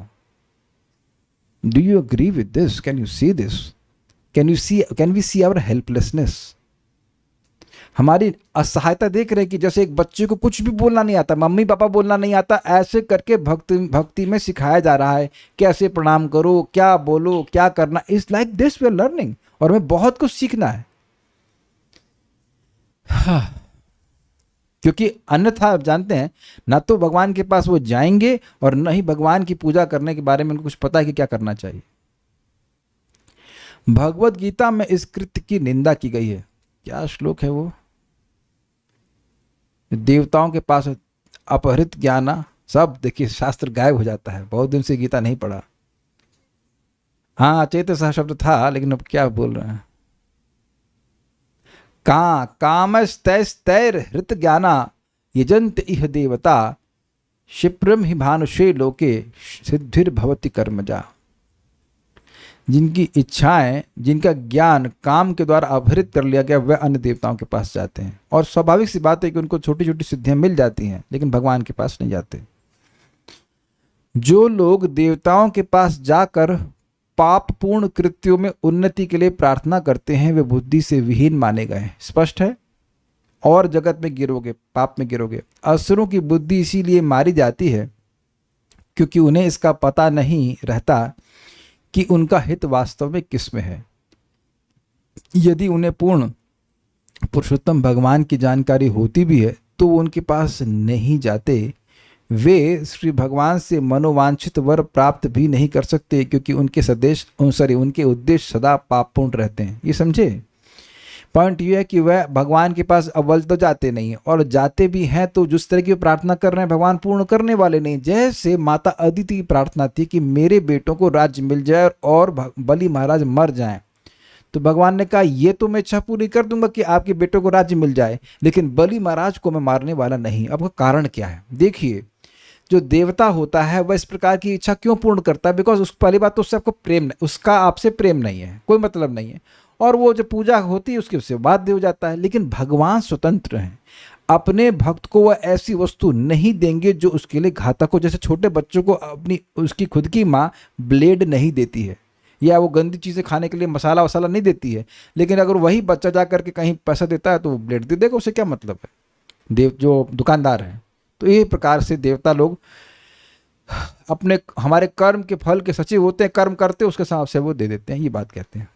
Do you agree with this? Can you see this? Can we see our helplessness? हमारी असहायता देख रहे हैं कि जैसे एक बच्चे को कुछ भी बोलना नहीं आता, मम्मी पापा बोलना नहीं आता, ऐसे करके भक्ति में सिखाया जा रहा है कैसे प्रणाम करो, क्या बोलो, क्या करना। Is like this we are learning, और हमें बहुत कुछ सीखना है। क्योंकि अन्यथा आप जानते हैं, ना तो भगवान के पास वो जाएंगे और न ही भगवान की पूजा करने के बारे में उनको कुछ पता है कि क्या करना चाहिए। भगवत गीता में इस कृत्य की निंदा की गई है। क्या श्लोक है वो? देवताओं के पास अपहृत ज्ञाना, सब देखिए शास्त्र गायब हो जाता है। बहुत दिन से गीता नहीं पढ़ा। हाँ, चैत्य सा शब्द था, लेकिन अब क्या बोल रहे हैं? कामस्तैस्तैर हृत ज्ञाना यजंत इह देवता क्षिप्रम ही भानुषे लोके सिद्धिर्भवति कर्मजा। जिनकी इच्छाएं, जिनका ज्ञान काम के द्वारा अपहृत कर लिया गया, वह अन्य देवताओं के पास जाते हैं। और स्वाभाविक सी बात है कि उनको छोटी छोटी सिद्धियां मिल जाती हैं, लेकिन भगवान के पास नहीं जाते। जो लोग देवताओं के पास जाकर पापपूर्ण कृत्यों में उन्नति के लिए प्रार्थना करते हैं, वे बुद्धि से विहीन माने गए। स्पष्ट है। और जगत में गिरोगे, पाप में गिरोगे। असुरों की बुद्धि इसीलिए मारी जाती है क्योंकि उन्हें इसका पता नहीं रहता कि उनका हित वास्तव में किस में है। यदि उन्हें पूर्ण पुरुषोत्तम भगवान की जानकारी होती भी है तो वो उनके पास नहीं जाते। वे श्री भगवान से मनोवांछित वर प्राप्त भी नहीं कर सकते क्योंकि उनके उद्देश्य सदा पापपूर्ण रहते हैं। ये समझे? पॉइंट ये है कि वह भगवान के पास अव्वल तो जाते नहीं है, और जाते भी हैं तो जिस तरह की प्रार्थना कर रहे हैं भगवान पूर्ण करने वाले नहीं। जैसे माता अदिति की प्रार्थना थी कि मेरे बेटों को राज्य मिल जाए और बलि महाराज मर जाएं, तो भगवान ने कहा ये तो मैं इच्छा पूरी कर दूंगा कि आपके बेटों को राज्य मिल जाए, लेकिन बलि महाराज को मैं मारने वाला नहीं। अब कारण क्या है? देखिए, जो देवता होता है वह इस प्रकार की इच्छा क्यों पूर्ण करता है? बिकॉज उसकी पहली बात तो उससे आपको प्रेम नहीं, उसका आपसे प्रेम नहीं है, कोई मतलब नहीं है, और वो जो पूजा होती है उसके उससे बाध्य हो जाता है। लेकिन भगवान स्वतंत्र हैं, अपने भक्त को वह ऐसी वस्तु नहीं देंगे जो उसके लिए घातक हो। जैसे छोटे बच्चों को उसकी खुद की माँ ब्लेड नहीं देती है, या वो गंदी चीज़ें खाने के लिए मसाला वसाला नहीं देती है, लेकिन अगर वही बच्चा जा करके कहीं पैसा देता है तो वो ब्लेड दे देगा। उसे क्या मतलब है? जो दुकानदार हैं। तो ये प्रकार से देवता लोग अपने हमारे कर्म के फल के सचिव होते हैं, कर्म करते उसके हिसाब से वो दे देते हैं। ये बात कहते हैं।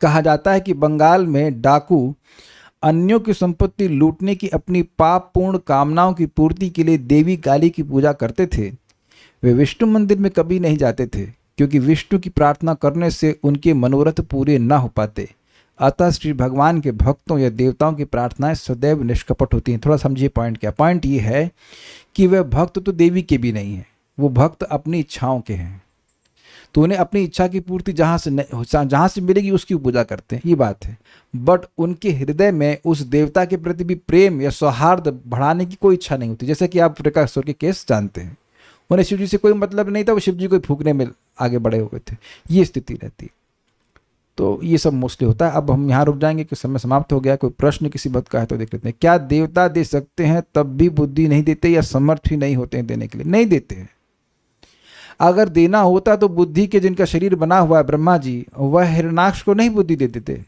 कहा जाता है कि बंगाल में डाकू अन्यों की संपत्ति लूटने की अपनी पापपूर्ण कामनाओं की पूर्ति के लिए देवी काली की पूजा करते थे। वे विष्णु मंदिर में कभी नहीं जाते थे क्योंकि विष्णु की प्रार्थना करने से उनके मनोरथ पूरे न हो पाते। अतः श्री भगवान के भक्तों या देवताओं की प्रार्थनाएं सदैव निष्कपट होती हैं। थोड़ा समझिए पॉइंट क्या? पॉइंट ये है कि वह भक्त तो देवी के भी नहीं है, वो भक्त अपनी इच्छाओं के हैं। तो उन्हें अपनी इच्छा की पूर्ति जहाँ से मिलेगी उसकी पूजा करते हैं, ये बात है। बट उनके हृदय में उस देवता के प्रति भी प्रेम या सौहार्द बढ़ाने की कोई इच्छा नहीं होती। जैसे कि आप वृकासुर के केस जानते हैं, उन्हें शिव जी से कोई मतलब नहीं था, वो शिव जी को फूकने में आगे बढ़े हुए थे। ये स्थिति रहती। तो ये सब मोस्टली होता है। अब हम यहाँ रुक जाएंगे कि समय समाप्त हो गया। कोई प्रश्न किसी बात का है तो देख लेते हैं। क्या देवता दे सकते हैं तब भी बुद्धि नहीं देते, या समर्थ ही नहीं होते हैं देने के लिए? नहीं देते हैं। अगर देना होता तो बुद्धि के जिनका शरीर बना हुआ है ब्रह्मा जी, वह हिरणाक्ष को नहीं बुद्धि दे देते।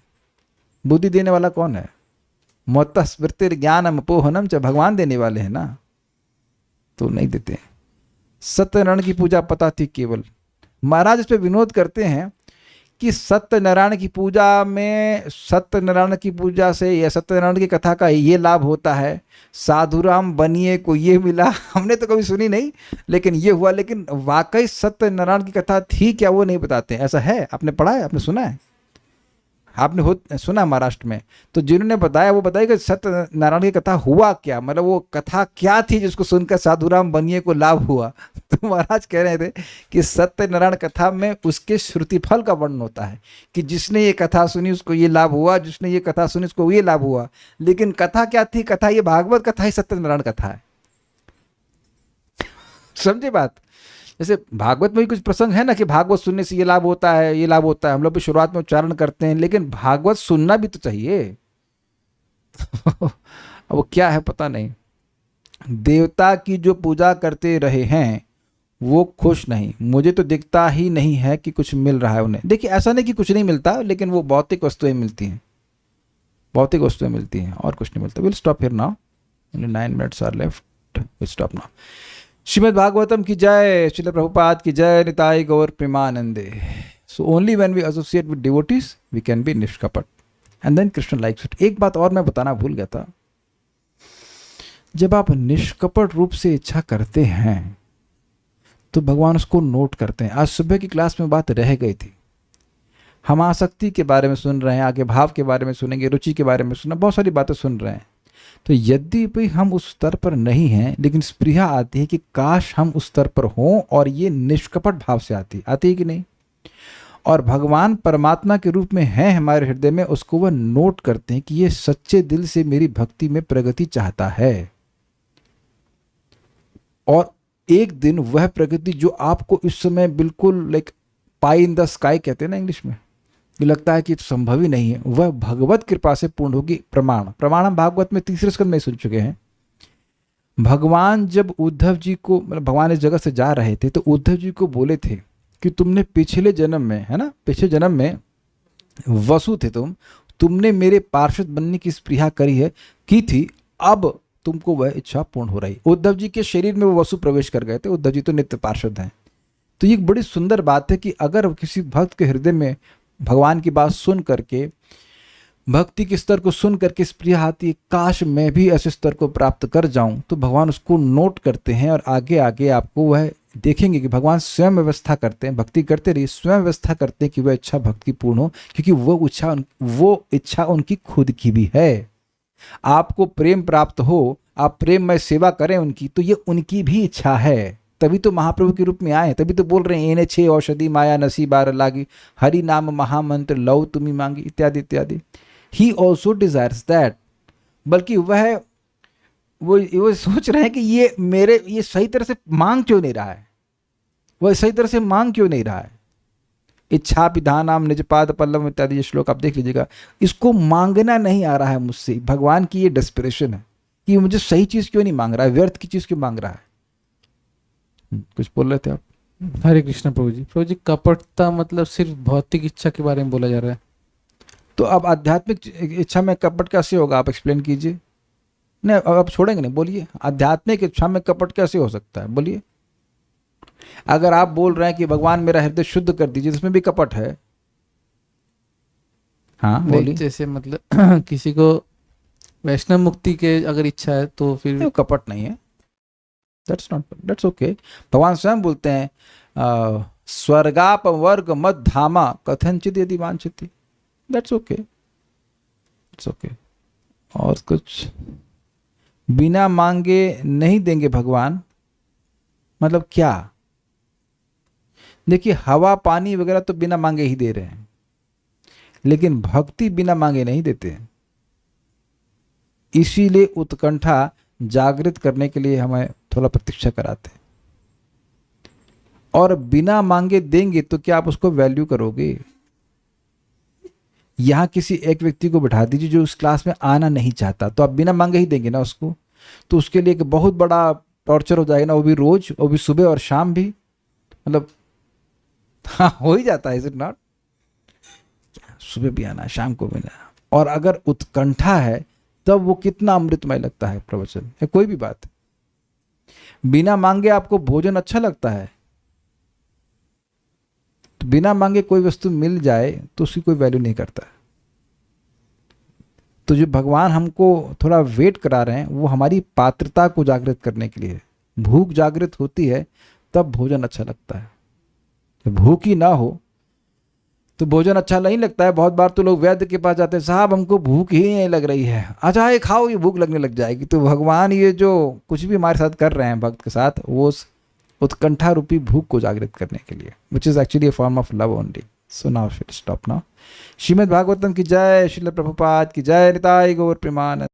बुद्धि देने वाला कौन है? मोत्ता स्मृतिर ज्ञानम अपोहनम, च भगवान देने वाले हैं ना, तो नहीं देते। सत्यनारायण की पूजा पता थी केवल। महाराज इस पे विनोद करते हैं कि सत्यनारायण की पूजा में, सत्यनारायण की पूजा से या सत्यनारायण की कथा का ये लाभ होता है, साधुराम बनिए को ये मिला। हमने तो कभी सुनी नहीं, लेकिन ये हुआ। लेकिन वाकई सत्यनारायण की कथा थी क्या वो नहीं बताते। ऐसा है? आपने पढ़ा है? आपने सुना है? आपने सुना महाराष्ट्र में? तो जिन्होंने बताया वो बताया कि सत्यनारायण की कथा हुआ क्या, मतलब वो कथा क्या थी जिसको सुनकर साधुराम बनिए को लाभ हुआ। तो महाराज कह रहे थे कि सत्यनारायण कथा में उसके श्रुति फल का वर्णन होता है कि जिसने ये कथा सुनी उसको ये लाभ हुआ, जिसने ये कथा सुनी उसको ये लाभ हुआ। लेकिन कथा क्या थी? कथा ये भागवत कथा ही सत्यनारायण कथा है। समझे बात? जैसे भागवत में भी कुछ प्रसंग है ना कि भागवत सुनने से ये लाभ होता है, ये लाभ होता है। हम लोग भी शुरुआत में उच्चारण करते हैं, लेकिन भागवत सुनना भी तो चाहिए। अब वो क्या है पता नहीं। देवता की जो पूजा करते रहे हैं वो खुश नहीं। मुझे तो दिखता ही नहीं है कि कुछ मिल रहा है उन्हें। देखिए, ऐसा नहीं कि कुछ नहीं मिलता, लेकिन वो भौतिक वस्तुएं मिलती हैं। भौतिक वस्तुएं मिलती हैं और कुछ नहीं मिलता। Will stop here now, only 9 minutes are left, will stop now. Srimad Bhagavatam की जय, श्रील प्रभुपाद की जय, निताई गौर प्रेमानंदे। So only when we associate with devotees we can be निष्कपट and then Krishna likes it. एक बात और मैं बताना भूल गया था, जब आप निष्कपट रूप से इच्छा करते हैं तो भगवान उसको नोट करते हैं। आज सुबह की क्लास में बात रह गई थी, हम आसक्ति के बारे में सुन रहे हैं, आगे भाव के बारे में सुनेंगे, रुचि के बारे में सुना, बहुत सारी बातें सुन रहे हैं। तो यद्यपि हम उस स्तर पर नहीं हैं, लेकिन स्पृहा आती है कि काश हम उस स्तर पर हों, और ये निष्कपट भाव से आती है कि नहीं। और भगवान परमात्मा के रूप में हैं हमारे हृदय में, उसको वह नोट करते हैं कि ये सच्चे दिल से मेरी भक्ति में प्रगति चाहता है। और एक दिन वह प्रगति जो आपको इस समय बिल्कुल like pi in the sky कहते हैं ना इंग्लिश में, ये लगता है कि संभव ही नहीं है, वह भगवत कृपा से पूर्ण होगी। प्रमाण हम भागवत में 3रे स्कंद में सुन चुके हैं। भगवान जब उद्धव जी को, मतलब भगवान इस जगत से जा रहे थे, तो उद्धव जी को बोले थे कि तुमने पिछले जन्म में, है ना, पिछले जन्म में वसु थे तुमने मेरे पार्षद बनने की स्पृहा की थी, अब तुमको वह इच्छा पूर्ण हो रही। उद्धव जी के शरीर में वो वसु प्रवेश कर गए थे, उद्धव जी तो नित्य पार्षद हैं। तो ये एक बड़ी सुंदर बात है कि अगर किसी भक्त के हृदय में भगवान की बात सुन करके, भक्ति के स्तर को सुन करके स्पृहा आती है, काश मैं भी ऐसे स्तर को प्राप्त कर जाऊं, तो भगवान उसको नोट करते हैं और आगे आगे आपको वह देखेंगे कि भगवान स्वयं व्यवस्था करते हैं। भक्ति करते रहिए, स्वयं व्यवस्था करते हैं कि वह इच्छा भक्ति पूर्ण हो, क्योंकि वो इच्छा उनकी खुद की भी है। आपको प्रेम प्राप्त हो, आप प्रेम में सेवा करें उनकी, तो ये उनकी भी इच्छा है। तभी तो महाप्रभु के रूप में आए, तभी तो बोल रहे हैं एने 6 औषधि माया नसीबार लागी, हरि नाम महामंत्र लव तुम्ही मांगी, इत्यादि इत्यादि। He also desires that. बल्कि वो सोच रहे हैं कि ये सही तरह से मांग क्यों नहीं रहा है, वह सही तरह से मांग क्यों नहीं रहा है। इच्छा विधानाम निजपाद पल्लव इत्यादि ये श्लोक आप देख लीजिएगा। इसको मांगना नहीं आ रहा है मुझसे। भगवान की ये डेस्पिरेशन है कि मुझे सही चीज क्यों नहीं मांग रहा है, व्यर्थ की चीज क्यों मांग रहा है। कुछ बोल रहे थे आप? हरे कृष्ण प्रभु जी, कपटता मतलब सिर्फ भौतिक इच्छा के बारे में बोला जा रहा है। तो अब आध्यात्मिक इच्छा में कपट कैसे होगा, आप एक्सप्लेन कीजिए। नहीं, अब छोड़ेंगे नहीं, बोलिए। आध्यात्मिक इच्छा में कपट कैसे हो सकता है, बोलिए। अगर आप बोल रहे हैं कि भगवान मेरा हृदय शुद्ध कर दीजिए, इसमें भी कपट है। हाँ बोलिए। जैसे मतलब किसी को वैष्णव मुक्ति के अगर इच्छा है तो फिर वो कपट नहीं है। That's okay. भगवान स्वयं बोलते हैं स्वर्गाप वर्ग मद धामा कथनचित यदि वांछति। That's okay, it's okay. और कुछ बिना मांगे नहीं देंगे भगवान, मतलब क्या? देखिए, हवा पानी वगैरह तो बिना मांगे ही दे रहे हैं, लेकिन भक्ति बिना मांगे नहीं देते। इसीलिए उत्कंठा जागृत करने के लिए हमें थोड़ा प्रतीक्षा कराते हैं। और बिना मांगे देंगे तो क्या आप उसको वैल्यू करोगे? यहां किसी एक व्यक्ति को बिठा दीजिए जो उस क्लास में आना नहीं चाहता, तो आप बिना मांगे ही देंगे ना उसको। तो उसके लिए एक बहुत बड़ा टॉर्चर हो जाएगा ना, वो भी रोज, वो भी सुबह और शाम भी, मतलब हाँ हो ही जाता है, इज इट नॉट? सुबह भी आना, शाम को भी आना। और अगर उत्कंठा है तब वो कितना अमृतमय लगता है प्रवचन, है कोई भी बात। बिना मांगे आपको भोजन अच्छा लगता है, तो बिना मांगे कोई वस्तु मिल जाए तो उसकी कोई वैल्यू नहीं करता। तो जो भगवान हमको थोड़ा वेट करा रहे हैं वो हमारी पात्रता को जागृत करने के लिए। भूख जागृत होती है तब भोजन अच्छा लगता है। तो भूख ही ना हो तो भोजन अच्छा नहीं लगता है। बहुत बार तो लोग वैद्य के पास जाते हैं, साहब हमको भूख ही नहीं लग रही है। अच्छा ये खाओ, ये भूख लगने लग जाएगी। तो भगवान ये जो कुछ भी हमारे साथ कर रहे हैं भक्त के साथ, वो उत्कंठा रूपी भूख को जागृत करने के लिए, which is actually a form of love only. So now stop now. Srimad Bhagavatam की जय, श्रील प्रभुपाद की जय, निताई गौर प्रेमानंद।